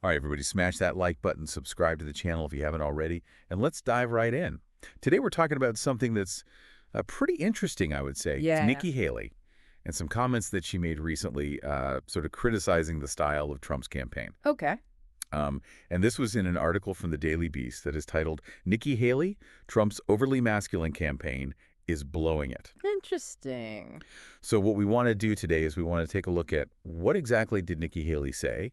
All right, everybody, smash that like button, subscribe to the channel if you haven't already, and let's dive right in. Today we're talking about something that's pretty interesting, I would say. It's Yeah. Nikki Haley and some comments that she made recently sort of criticizing the style of Trump's campaign. Okay. And this was in an article from the Daily Beast that is titled, Nikki Haley, Trump's overly masculine campaign is blowing it. Interesting. So what we want to do today is we want to take a look at what exactly did Nikki Haley say,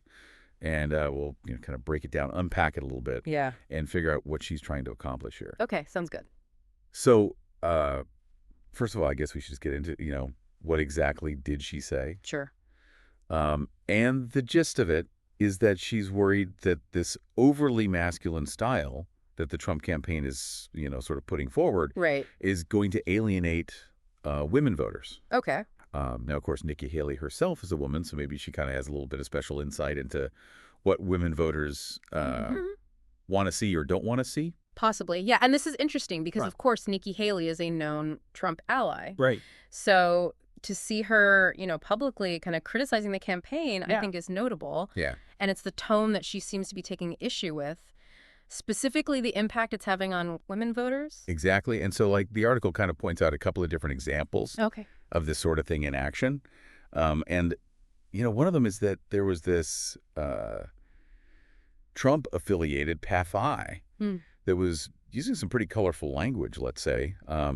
and we'll kind of break it down, unpack it a little bit, Yeah. and figure out what she's trying to accomplish here. Okay, sounds good. So first of all, I guess we should just get into, what exactly did she say? Sure. And the gist of it is that she's worried that this overly masculine style that the Trump campaign is, sort of putting forward Right. is going to alienate women voters. Okay. Now, of course, Nikki Haley herself is a woman, so maybe she kind of has a little bit of special insight into what women voters want to see or don't want to see. Possibly. Yeah, and this is interesting because, Right. of course, Nikki Haley is a known Trump ally. Right. So to see her, publicly kind of criticizing the campaign, I Yeah. think is notable. Yeah. And it's the tone that she seems to be taking issue with, specifically the impact it's having on women voters. Exactly. And so, the article kind of points out a couple of different examples Okay. of this sort of thing in action. And one of them is that there was this Trump-affiliated PAFI that was using some pretty colorful language, let's say,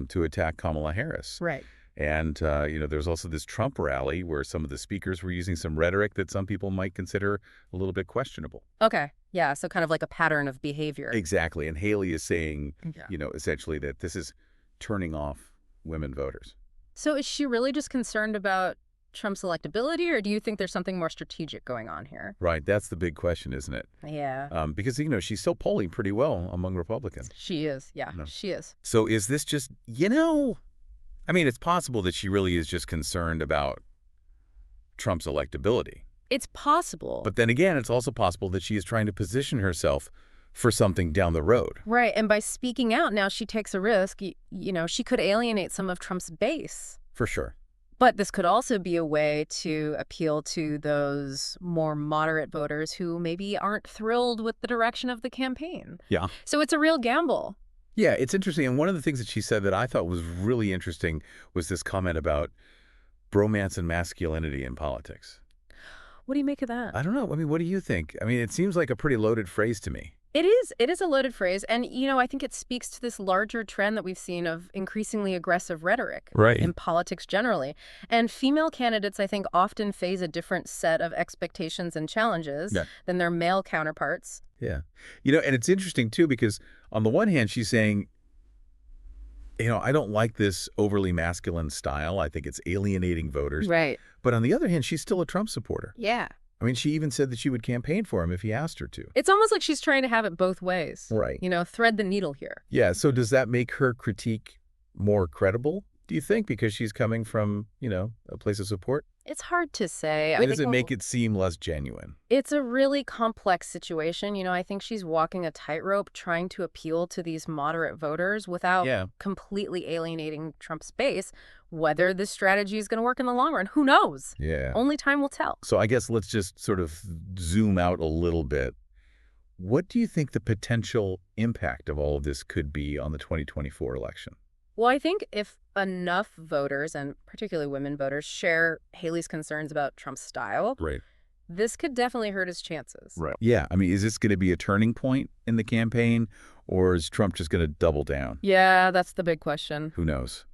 to attack Kamala Harris. Right. And, there's also this Trump rally where some of the speakers were using some rhetoric that some people might consider a little bit questionable. Okay. Yeah, so kind of like a pattern of behavior. Exactly. And Haley is saying, Yeah. Essentially that this is turning off women voters. So is she really just concerned about Trump's electability, or do you think there's something more strategic going on here? Right. That's the big question, isn't it? Yeah. Because, she's still polling pretty well among Republicans. She is. Yeah, No. she is. So is this just, it's possible that she really is just concerned about Trump's electability. It's possible. But then again, it's also possible that she is trying to position herself for something down the road. Right. And by speaking out now, she takes a risk. She could alienate some of Trump's base. For sure. But this could also be a way to appeal to those more moderate voters who maybe aren't thrilled with the direction of the campaign. Yeah. So it's a real gamble. Yeah, it's interesting. And one of the things that she said that I thought was really interesting was this comment about bromance and masculinity in politics. What do you make of that? I don't know. What do you think? It seems like a pretty loaded phrase to me. It is. It is a loaded phrase. And, I think it speaks to this larger trend that we've seen of increasingly aggressive rhetoric in politics generally. And female candidates, I think, often face a different set of expectations and challenges than their male counterparts. Yeah. And it's interesting, too, because on the one hand, she's saying, I don't like this overly masculine style. I think it's alienating voters. Right. But on the other hand, she's still a Trump supporter. Yeah. She even said that she would campaign for him if he asked her to. It's almost like she's trying to have it both ways. Right. Thread the needle here. Yeah. So does that make her critique more credible, do you think, because she's coming from, a place of support? It's hard to say. Or does it make it seem less genuine? It's a really complex situation. I think she's walking a tightrope trying to appeal to these moderate voters without completely alienating Trump's base. Whether this strategy is going to work in the long run, who knows? Yeah. Only time will tell. So I guess let's just sort of zoom out a little bit. What do you think the potential impact of all of this could be on the 2024 election? Well, I think if enough voters, and particularly women voters, share Haley's concerns about Trump's style, Right. this could definitely hurt his chances. Right. Yeah. Is this going to be a turning point in the campaign, or is Trump just going to double down? Yeah, that's the big question. Who knows?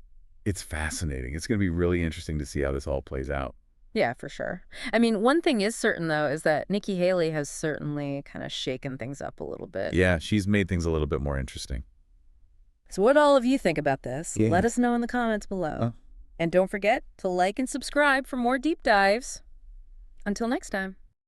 It's fascinating. It's going to be really interesting to see how this all plays out. Yeah, for sure. One thing is certain, though, is that Nikki Haley has certainly kind of shaken things up a little bit. Yeah, she's made things a little bit more interesting. So what all of you think about this? Yeah. Let us know in the comments below. And don't forget to like and subscribe for more deep dives. Until next time.